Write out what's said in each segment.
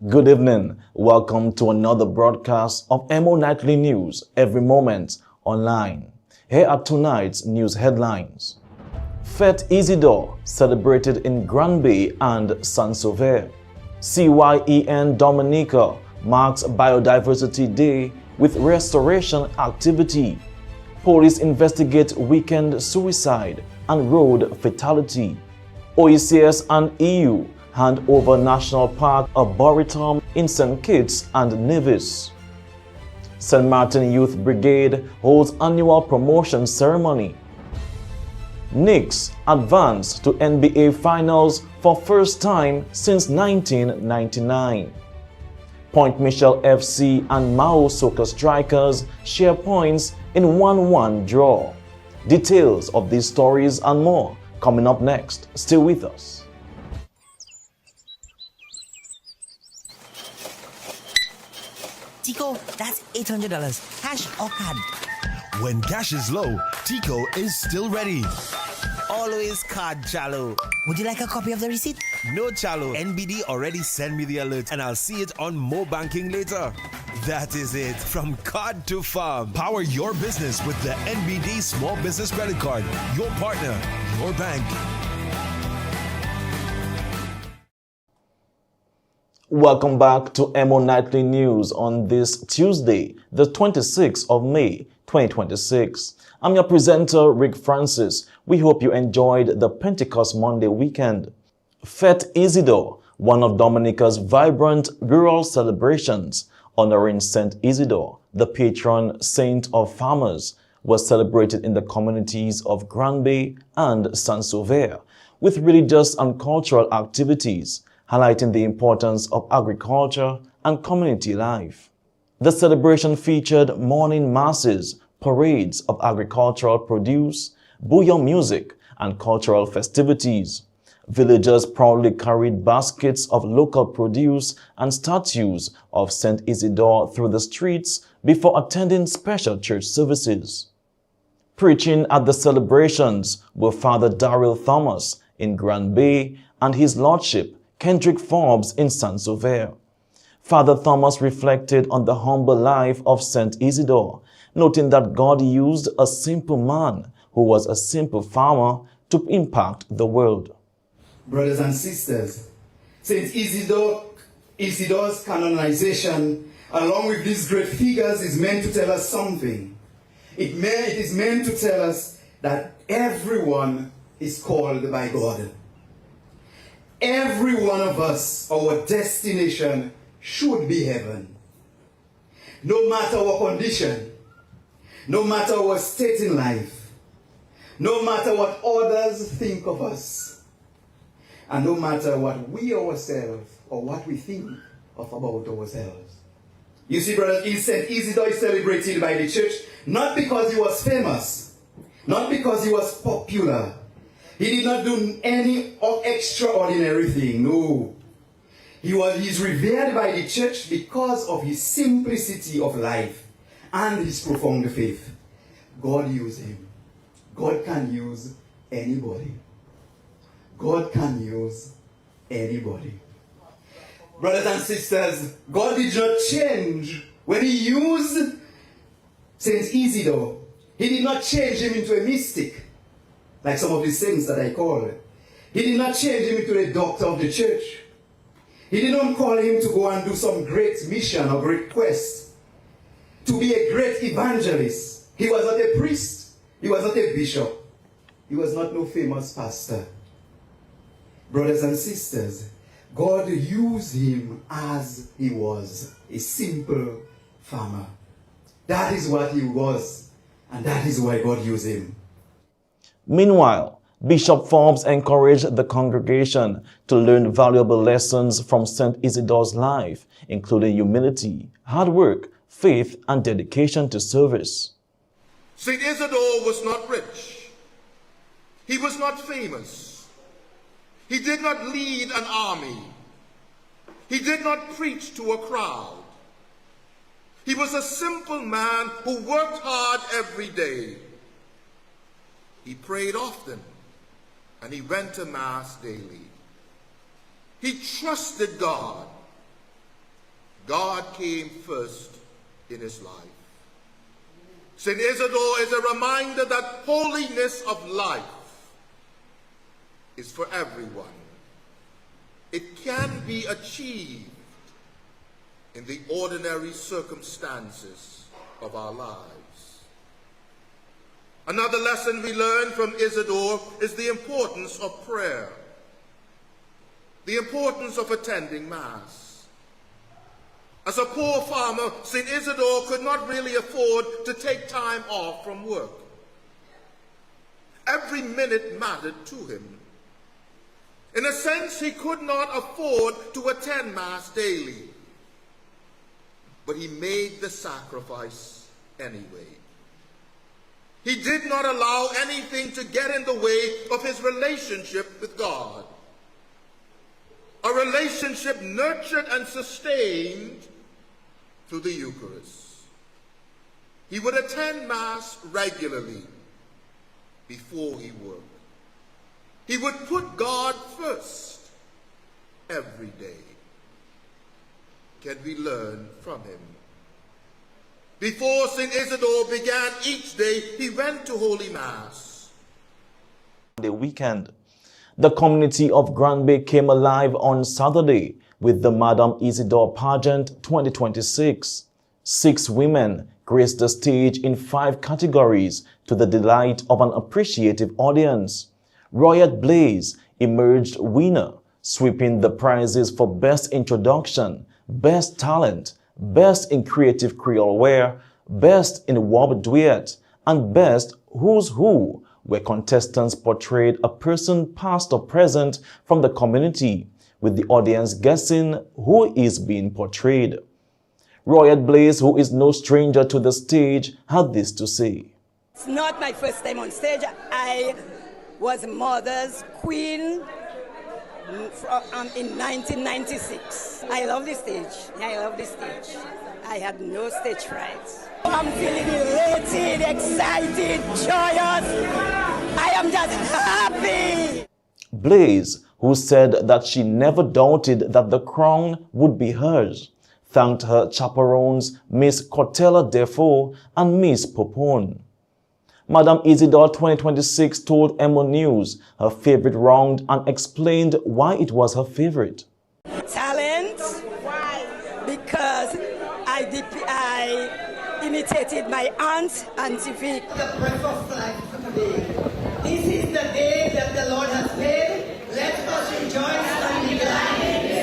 Good evening. Welcome to another broadcast of EmoNews every moment online. Here are tonight's news headlines. Fête Isidore celebrated in Granby and Saint-Sauveur. CYEN Dominica marks Biodiversity Day with restoration activity. Police investigate weekend suicide and road fatality. OECS and EU hand over National Park Arboretum in St. Kitts and Nevis. St. Martin Youth Brigade holds annual promotion ceremony. Knicks advance to NBA Finals for first time since 1999. Point Michel FC and Mao Soccer Strikers share points in 1-1 draw. Details of these stories and more coming up next. Stay with us. Tico, that's $800. Cash or card? When cash is low, Tico is still ready. Always card, Chalo. Would you like a copy of the receipt? No, Chalo. NBD already sent me the alert and I'll see it on Mo Banking later. That is it. From card to farm. Power your business with the NBD Small Business Credit Card. Your partner, your bank. Welcome back to EmoNews on this Tuesday, the 26th of May, 2026. I'm your presenter, Rick Francis. We hope you enjoyed the Pentecost Monday weekend. Fête Isidore, one of Dominica's vibrant rural celebrations, honoring Saint Isidore, the patron saint of farmers, was celebrated in the communities of Granby and Saint-Sauveur with religious and cultural activities, highlighting the importance of agriculture and community life. The celebration featured morning masses, parades of agricultural produce, bouillon music, and cultural festivities. Villagers proudly carried baskets of local produce and statues of Saint Isidore through the streets before attending special church services. Preaching at the celebrations were Father Daryl Thomas in Granby and His Lordship Kendrick Forbes in Saint-Sauveur. Father Thomas reflected on the humble life of Saint Isidore, noting that God used a simple man who was a simple farmer to impact the world. Brothers and sisters, Saint Isidore's canonization, along with these great figures, is meant to tell us something. It is meant to tell us that everyone is called by God. Every one of us, our destination should be heaven. No matter our condition, no matter our state in life, no matter what others think of us, and no matter what we ourselves or what we think of about ourselves. You see, brothers, Saint Isidore is celebrated by the church not because he was famous, not because he was popular. He did not do any extraordinary thing, no. He's revered by the church because of his simplicity of life and his profound faith. God used him. God can use anybody. God can use anybody. Brothers and sisters, God did not change when he used Saint Isidore. He did not change him into a mystic, like some of the saints that I call. He did not change him into a doctor of the church. He did not call him to go and do some great mission or great quest, to be a great evangelist. He was not a priest. He was not a bishop. He was not no famous pastor. Brothers and sisters, God used him as he was, a simple farmer. That is what he was, and that is why God used him. Meanwhile, Bishop Forbes encouraged the congregation to learn valuable lessons from Saint Isidore's life, including humility, hard work, faith, and dedication to service. Saint Isidore was not rich. He was not famous. He did not lead an army. He did not preach to a crowd. He was a simple man who worked hard every day. He prayed often, and he went to Mass daily. He trusted God, God came first in his life. St. Isidore is a reminder that holiness of life is for everyone. It can be achieved in the ordinary circumstances of our lives. Another lesson we learn from Isidore is the importance of prayer, the importance of attending Mass. As a poor farmer, St. Isidore could not really afford to take time off from work. Every minute mattered to him. In a sense, he could not afford to attend Mass daily, but he made the sacrifice anyway. He did not allow anything to get in the way of his relationship with God, a relationship nurtured and sustained through the Eucharist. He would attend Mass regularly before he worked. He would put God first every day. Can we learn from him? Before St. Isidore began each day, he went to Holy Mass. The weekend, the community of Grand Bay came alive on Saturday with the Madame Isidore Pageant 2026. 6 women graced the stage in 5 categories to the delight of an appreciative audience. Royette Blaze emerged winner, sweeping the prizes for Best Introduction, Best Talent, Best in Creative Creole Wear, Best in Warp Duet, and Best Who's Who, where contestants portrayed a person past or present from the community, with the audience guessing who is being portrayed. Royette Blaze, who is no stranger to the stage, had this to say. It's not my first time on stage. I was Mother's Queen in 1996. I love this stage. I love this stage. I had no stage fright. I'm feeling elated, excited, joyous. I am just happy. Blaze, who said that she never doubted that the crown would be hers, thanked her chaperones Miss Cortella Defoe and Miss Popone. Madame Isidore 2026 told EmoNews her favorite round and explained why it was her favorite. Talent. Why? Because I imitated my aunt, Auntie Vic. The breath of life today. This is the day that the Lord has made. Let us rejoice and be glad in it.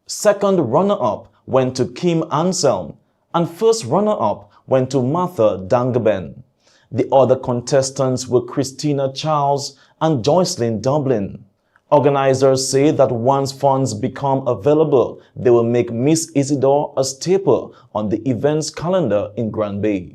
Second runner-up went to Kim Anselm, and first runner-up went to Martha Dangben. The other contestants were Christina Charles and Joycelyn Dublin. Organizers say that once funds become available, they will make Miss Isidore a staple on the events calendar in Grand Bay.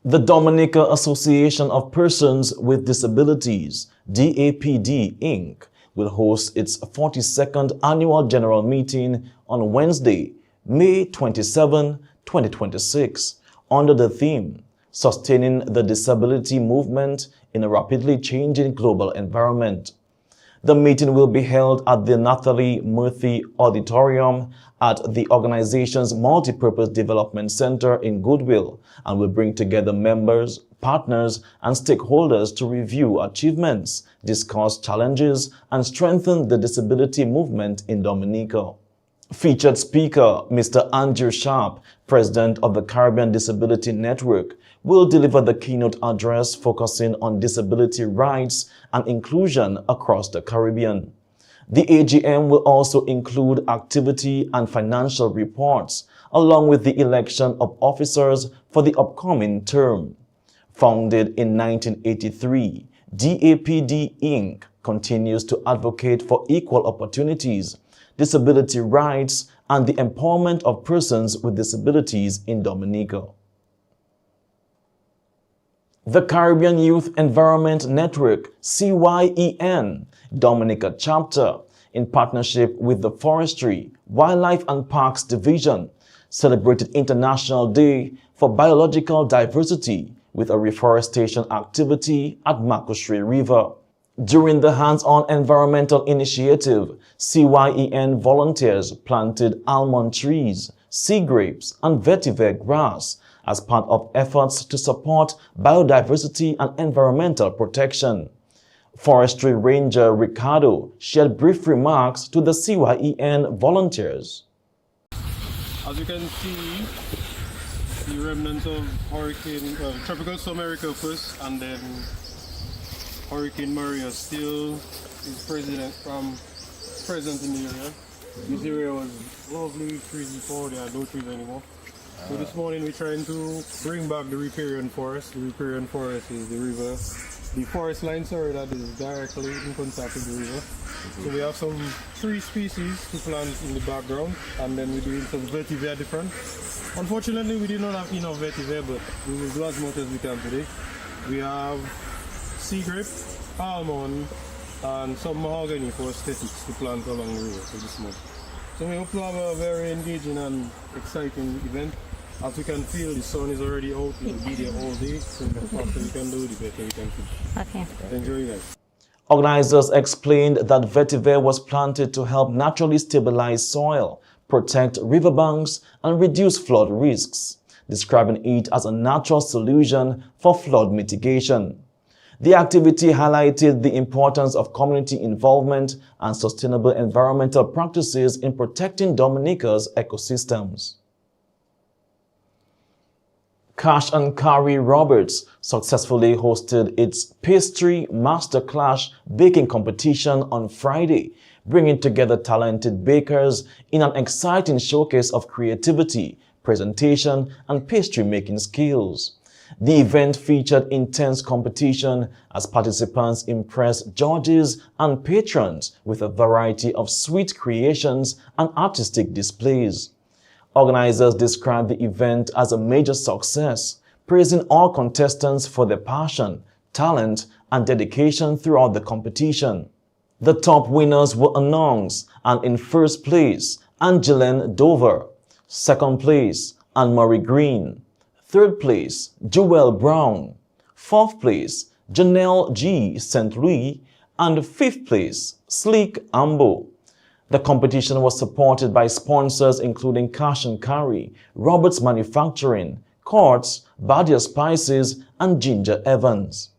The Dominica Association of Persons with Disabilities, DAPD Inc., will host its 42nd annual general meeting on Wednesday, May 27, 2026, under the theme, Sustaining the Disability Movement in a Rapidly Changing Global Environment. The meeting will be held at the Nathalie Murphy Auditorium at the organization's Multipurpose Development Center in Goodwill and will bring together members, partners, and stakeholders to review achievements, discuss challenges, and strengthen the disability movement in Dominica. Featured speaker, Mr. Andrew Sharp, president of the Caribbean Disability Network, will deliver the keynote address focusing on disability rights and inclusion across the Caribbean. The AGM will also include activity and financial reports, along with the election of officers for the upcoming term. Founded in 1983, DAPD Inc. continues to advocate for equal opportunities, disability rights, and the empowerment of persons with disabilities in Dominica. The Caribbean Youth Environment Network, CYEN, Dominica chapter, in partnership with the Forestry, Wildlife and Parks Division, celebrated International Day for Biological Diversity with a reforestation activity at Makushri River. During the hands-on environmental initiative, CYEN volunteers planted almond trees, sea grapes, and vetiver grass as part of efforts to support biodiversity and environmental protection. Forestry Ranger Ricardo shared brief remarks to the CYEN volunteers. As you can see, the remnants of Tropical Storm Erica first, and then Hurricane Maria still is present in the area. This area was lovely, trees before, there are no trees anymore. So this morning we're trying to bring back the riparian forest. The riparian forest is the river. The forest line, sorry, that is directly in contact with the river. So we have some tree species to plant in the background, and then we're doing some vetiver different. Unfortunately, we did not have enough vetiver, but we will do as much as we can today. We have sea grape, almond, and some mahogany for aesthetics to plant along the river for this month. So we hope to have a very engaging and exciting event. As you can feel, the sun is already out, it will be there all day, so the faster we can do, the better we can feel. Okay. Enjoy, guys. Organizers explained that vetiver was planted to help naturally stabilize soil, protect riverbanks, and reduce flood risks, describing it as a natural solution for flood mitigation. The activity highlighted the importance of community involvement and sustainable environmental practices in protecting Dominica's ecosystems. Cash and Carry Roberts successfully hosted its Pastry Masterclass baking competition on Friday, bringing together talented bakers in an exciting showcase of creativity, presentation, and pastry making skills. The event featured intense competition as participants impressed judges and patrons with a variety of sweet creations and artistic displays. Organizers described the event as a major success, praising all contestants for their passion, talent, and dedication throughout the competition. The top winners were announced, and in first place, Angeline Dover, second place, Anne-Marie Green, third place, Joelle Brown, fourth place, Janelle G. St. Louis, and fifth place, Sleek Ambo. The competition was supported by sponsors including Cash and Carry, Roberts Manufacturing, Courts, Badia Spices, and Ginger Evans.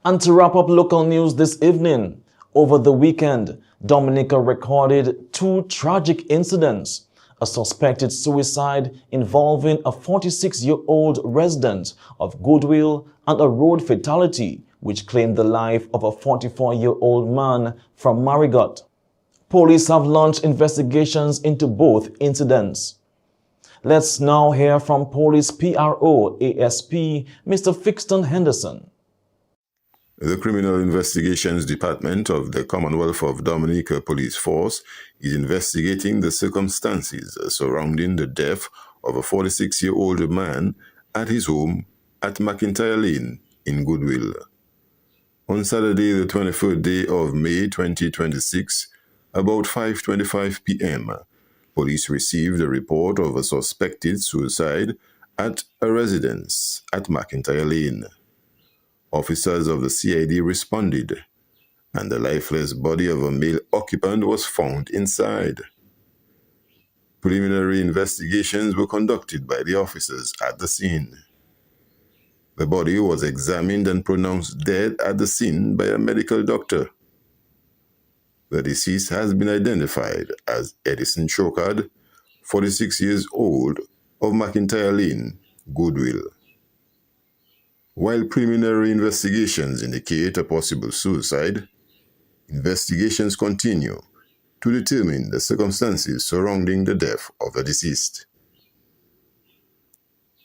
And to wrap up local news this evening, over the weekend, Dominica recorded 2 tragic incidents: a suspected suicide involving a 46-year-old resident of Goodwill and a road fatality which claimed the life of a 44-year-old man from Marigot. Police have launched investigations into both incidents. Let's now hear from Police PRO ASP Mr. Fixton Henderson. The Criminal Investigations Department of the Commonwealth of Dominica Police Force is investigating the circumstances surrounding the death of a 46-year-old man at his home at McIntyre Lane in Goodwill. On Saturday, the 23rd day of May 2026, about 5:25 p.m., police received a report of a suspected suicide at a residence at McIntyre Lane. Officers of the CID responded, and the lifeless body of a male occupant was found inside. Preliminary investigations were conducted by the officers at the scene. The body was examined and pronounced dead at the scene by a medical doctor. The deceased has been identified as Edison Chokard, 46 years old, of McIntyre Lane, Goodwill. While preliminary investigations indicate a possible suicide, investigations continue to determine the circumstances surrounding the death of the deceased.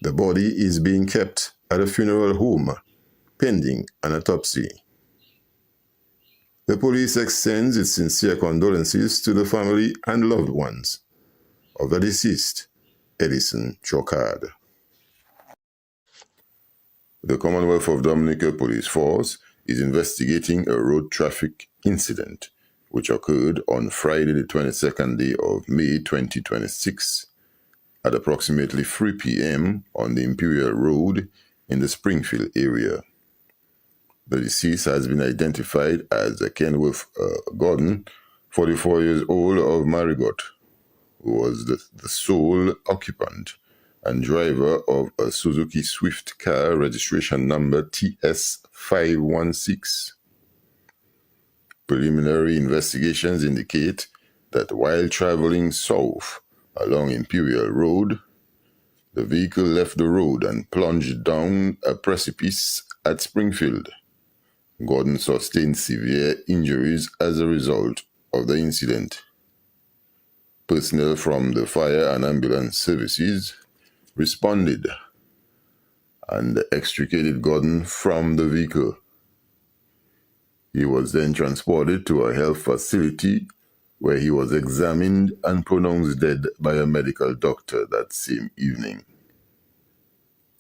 The body is being kept at a funeral home, pending an autopsy. The police extends its sincere condolences to the family and loved ones of the deceased, Edison Chokard. The Commonwealth of Dominica Police Force is investigating a road traffic incident which occurred on Friday the 22nd day of May 2026 at approximately 3 p.m. on the Imperial Road in the Springfield area. The deceased has been identified as Kenworth Gordon, 44 years old, of Marigot, who was the sole occupant and driver of a Suzuki Swift car registration number TS516. Preliminary investigations indicate that while traveling south along Imperial Road, the vehicle left the road and plunged down a precipice at Springfield. Gordon sustained severe injuries as a result of the incident. Personnel from the fire and ambulance services responded and extricated Gordon from the vehicle. He was then transported to a health facility where he was examined and pronounced dead by a medical doctor that same evening.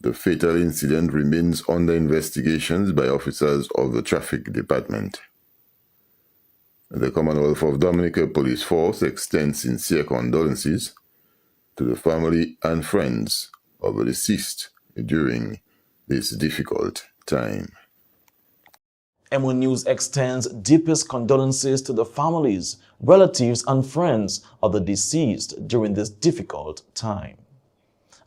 The fatal incident remains under investigations by officers of the Traffic Department. The Commonwealth of Dominica Police Force extends sincere condolences to the family and friends of the deceased during this difficult time. EmoNews extends deepest condolences to the families, relatives, and friends of the deceased during this difficult time.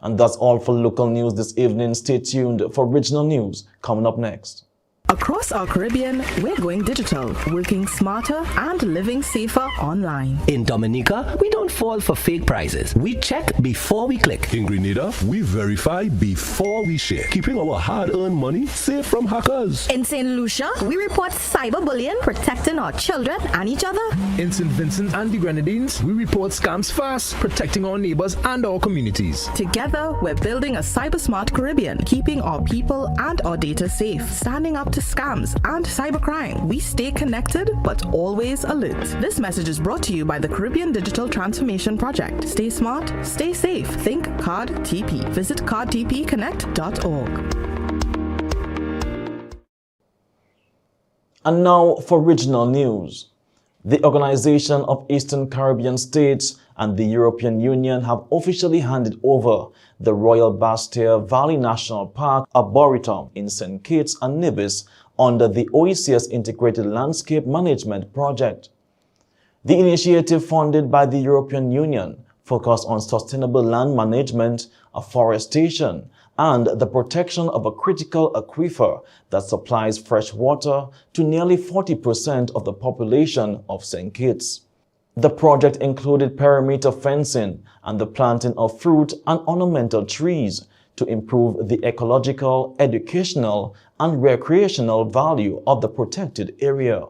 And that's all for local news this evening. Stay tuned for regional news coming up next. Across our Caribbean, we're going digital, working smarter and living safer online. In Dominica, we don't fall for fake prices. We check before we click. In Grenada, we verify before we share, keeping our hard-earned money safe from hackers. In St. Lucia, we report cyberbullying, protecting our children and each other. In St. Vincent and the Grenadines, we report scams fast, protecting our neighbors and our communities. Together, we're building a cyber-smart Caribbean, keeping our people and our data safe, standing up to scams and cybercrime. We stay connected, but always alert. This message is brought to you by the Caribbean Digital Transformation Project. Stay smart, stay safe. Think Card TP. Visit cardtpconnect.org. And now for regional news. The Organization of Eastern Caribbean States and the European Union have officially handed over the Royal Bastia Valley National Park Arboretum in St. Kitts and Nevis under the OECS Integrated Landscape Management Project. The initiative, funded by the European Union, focused on sustainable land management, afforestation, and the protection of a critical aquifer that supplies fresh water to nearly 40% of the population of St. Kitts. The project included perimeter fencing and the planting of fruit and ornamental trees to improve the ecological, educational, and recreational value of the protected area.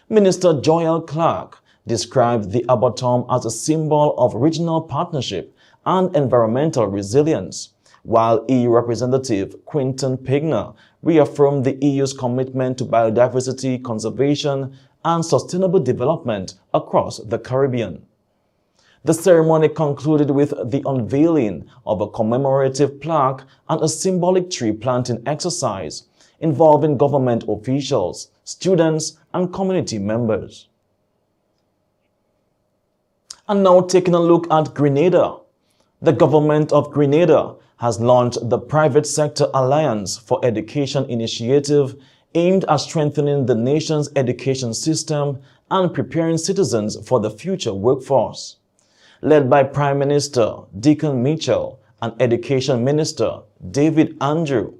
Minister Joel Clark described the Arboretum as a symbol of regional partnership and environmental resilience, while EU Representative Quinton Pigner reaffirmed the EU's commitment to biodiversity conservation and sustainable development across the Caribbean. The ceremony concluded with the unveiling of a commemorative plaque and a symbolic tree planting exercise involving government officials, students, and community members. And now taking a look at Grenada. The government of Grenada has launched the Private Sector Alliance for Education initiative aimed at strengthening the nation's education system and preparing citizens for the future workforce. Led by Prime Minister Deacon Mitchell and Education Minister David Andrew,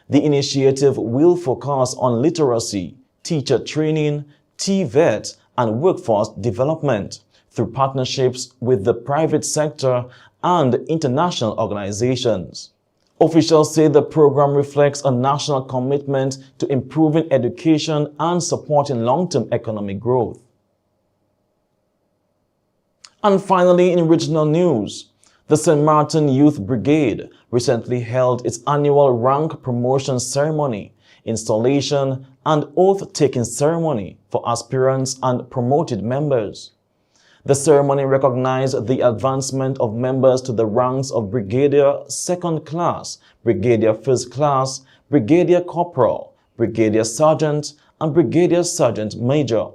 The initiative will focus on literacy, teacher training, TVET, and workforce development through partnerships with the private sector and international organizations. Officials say the program reflects a national commitment to improving education and supporting long-term economic growth. And finally, in regional news, the St. Martin Youth Brigade recently held its annual rank promotion ceremony, installation, and oath-taking ceremony for aspirants and promoted members. The ceremony recognized the advancement of members to the ranks of Brigadier Second Class, Brigadier First Class, Brigadier Corporal, Brigadier Sergeant, and Brigadier Sergeant Major.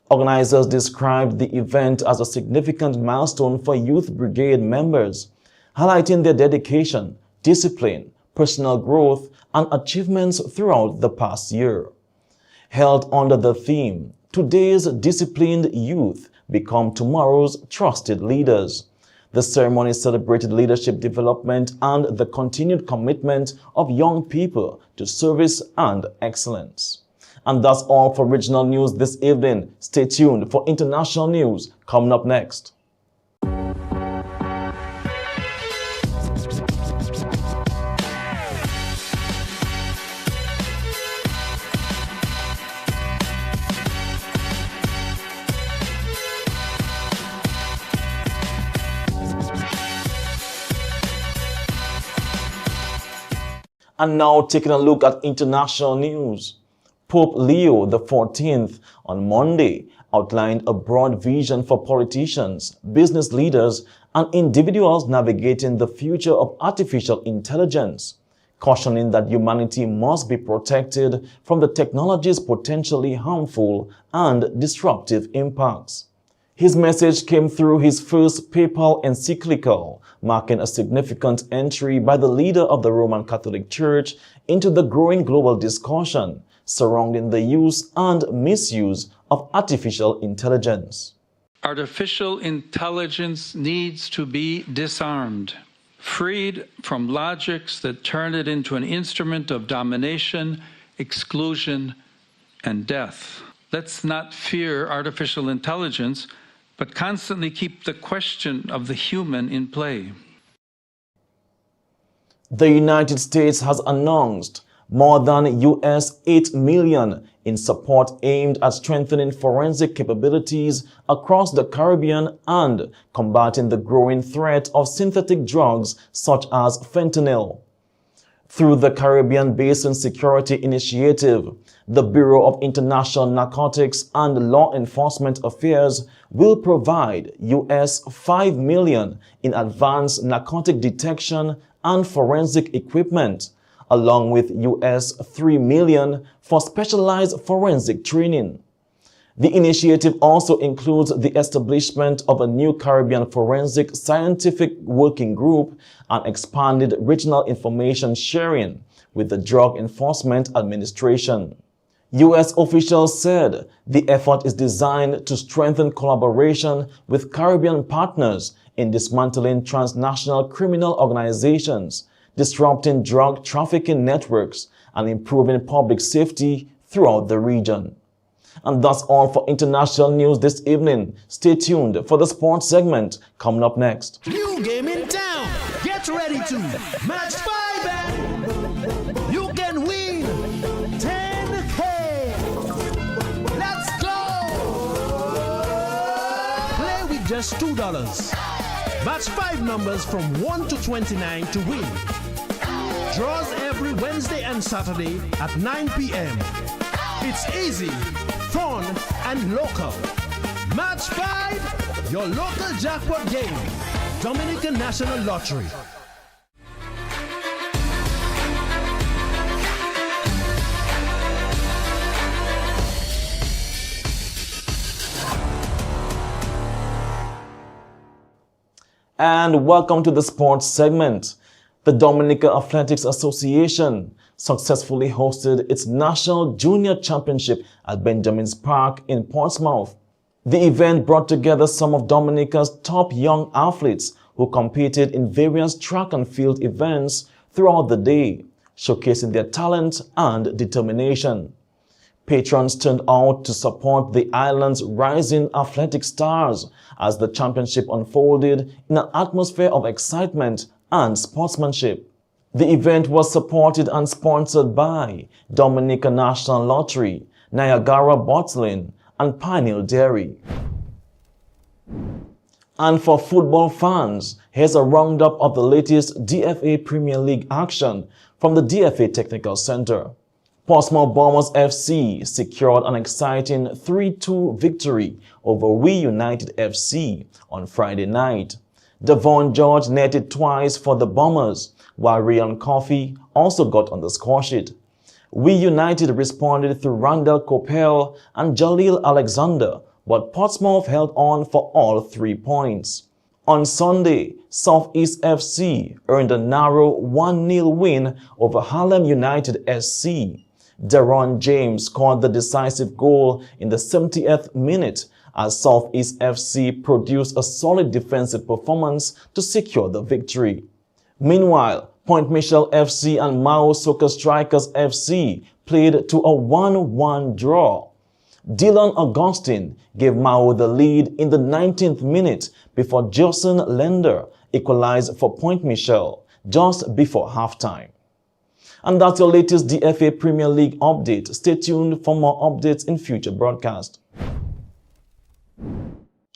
Organizers described the event as a significant milestone for Youth Brigade members, highlighting their dedication, discipline, personal growth, and achievements throughout the past year. Held under the theme, "Today's Disciplined Youth Become Tomorrow's Trusted Leaders," the ceremony celebrated leadership development and the continued commitment of young people to service and excellence. And that's all for regional news this evening. Stay tuned for international news coming up next. And now taking a look at international news. Pope Leo XIV on Monday outlined a broad vision for politicians, business leaders, and individuals navigating the future of artificial intelligence, cautioning that humanity must be protected from the technology's potentially harmful and disruptive impacts. His message came through his first papal encyclical, marking a significant entry by the leader of the Roman Catholic Church into the growing global discussion surrounding the use and misuse of artificial intelligence. Artificial intelligence needs to be disarmed, freed from logics that turn it into an instrument of domination, exclusion, and death. Let's not fear artificial intelligence, but constantly keep the question of the human in play. The United States has announced more than US $8 million in support aimed at strengthening forensic capabilities across the Caribbean and combating the growing threat of synthetic drugs such as fentanyl. Through the Caribbean Basin Security Initiative, the Bureau of International Narcotics and Law Enforcement Affairs will provide US $5 million in advanced narcotic detection and forensic equipment, along with US $3 million for specialized forensic training. The initiative also includes the establishment of a new Caribbean Forensic Scientific Working Group and expanded regional information sharing with the Drug Enforcement Administration. U.S. officials said the effort is designed to strengthen collaboration with Caribbean partners in dismantling transnational criminal organizations, disrupting drug trafficking networks, and improving public safety throughout the region. And that's all for international news this evening. Stay tuned for the sports segment coming up next. New game in town. Get ready to match 5 and you can win 10K. Let's go. Play with just $2. Match 5 numbers from 1 to 29 to win. Draws every Wednesday and Saturday at 9 p.m. It's easy, fun, and local. Match 5, your local jackpot game. Dominican National Lottery. And welcome to the sports segment. The Dominica Athletics Association successfully hosted its National Junior Championship at Benjamin's Park in Portsmouth. The event brought together some of Dominica's top young athletes who competed in various track and field events throughout the day, showcasing their talent and determination. Patrons turned out to support the island's rising athletic stars as the championship unfolded in an atmosphere of excitement and sportsmanship. The event was supported and sponsored by Dominica National Lottery, Niagara Bottling, and Pineal Dairy. And for football fans, here's a roundup of the latest DFA Premier League action from the DFA Technical Center. Portsmouth Bombers FC secured an exciting 3-2 victory over We United FC on Friday night. Devon George netted twice for the Bombers, while Ryan Coffey also got on the scoresheet. We United responded through Randall Coppell and Jalil Alexander, but Portsmouth held on for all 3 points. On Sunday, Southeast FC earned a narrow 1-0 win over Harlem United SC. Deron James scored the decisive goal in the 70th minute as Southeast FC produced a solid defensive performance to secure the victory. Meanwhile, Point Michel FC and Mao Soccer Strikers FC played to a 1-1 draw. Dylan Augustine gave Mao the lead in the 19th minute before Jason Lender equalized for Point Michel just before halftime. And that's your latest DFA Premier League update. Stay tuned for more updates in future broadcasts.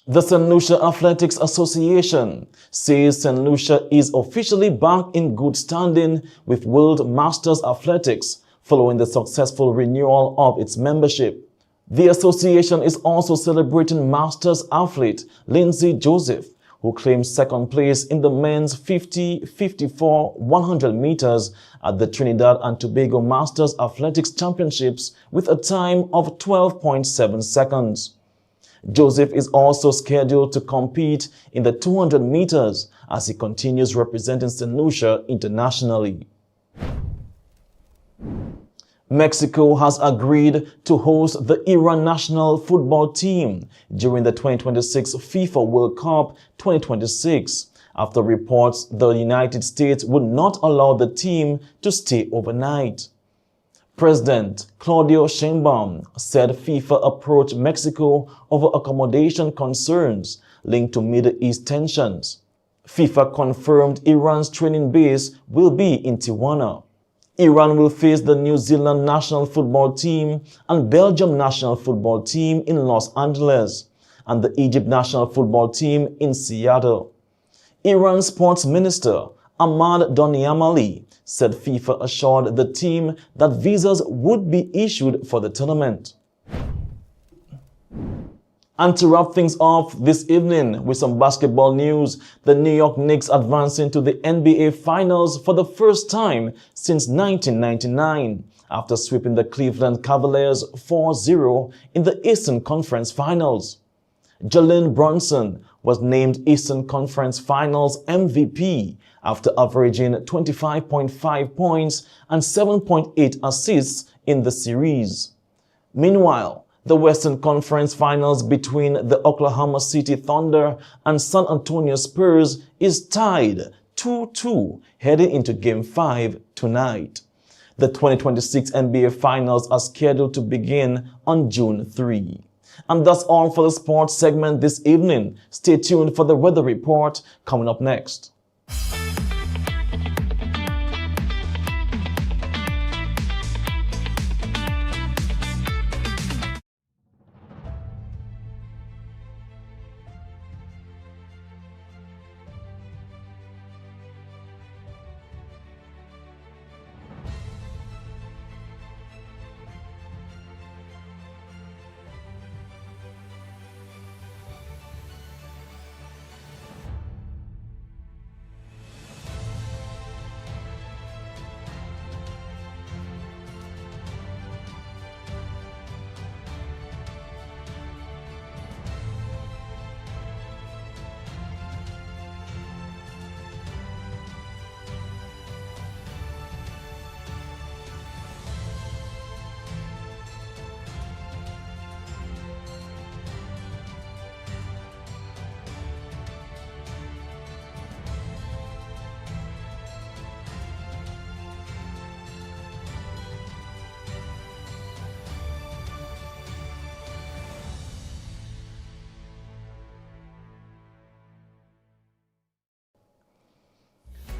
The St. Lucia Athletics Association says St. Lucia is officially back in good standing with World Masters Athletics following the successful renewal of its membership. The association is also celebrating Masters athlete Lindsay Joseph, who claimed second place in the men's 50, 54, 100 meters at the Trinidad and Tobago Masters Athletics Championships with a time of 12.7 seconds. Joseph is also scheduled to compete in the 200 meters as he continues representing St. Lucia internationally. Mexico has agreed to host the Iran national football team during the 2026 FIFA World Cup 2026 after reports the United States would not allow the team to stay overnight. President Claudio Sheinbaum said FIFA approached Mexico over accommodation concerns linked to Middle East tensions. FIFA confirmed Iran's training base will be in Tijuana. Iran will face the New Zealand national football team and Belgium national football team in Los Angeles and the Egypt national football team in Seattle. Iran sports minister Ahmad Doniamali said FIFA assured the team that visas would be issued for the tournament. And to wrap things off this evening with some basketball news, the New York Knicks advancing to the NBA Finals for the first time since 1999 after sweeping the Cleveland Cavaliers 4-0 in the Eastern Conference Finals. Jalen Brunson was named Eastern Conference Finals MVP after averaging 25.5 points and 7.8 assists in the series. Meanwhile, the Western Conference Finals between the Oklahoma City Thunder and San Antonio Spurs is tied 2-2 heading into Game 5 tonight. The 2026 NBA Finals are scheduled to begin on June 3. And that's all for the sports segment this evening. Stay tuned for the weather report coming up next.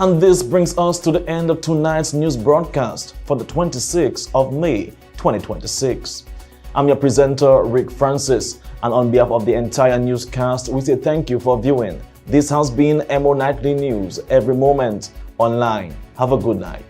And this brings us to the end of tonight's news broadcast for the 26th of May, 2026. I'm your presenter, Rick Francis, and on behalf of the entire newscast, we say thank you for viewing. This has been Emo Nightly News, every moment online. Have a good night.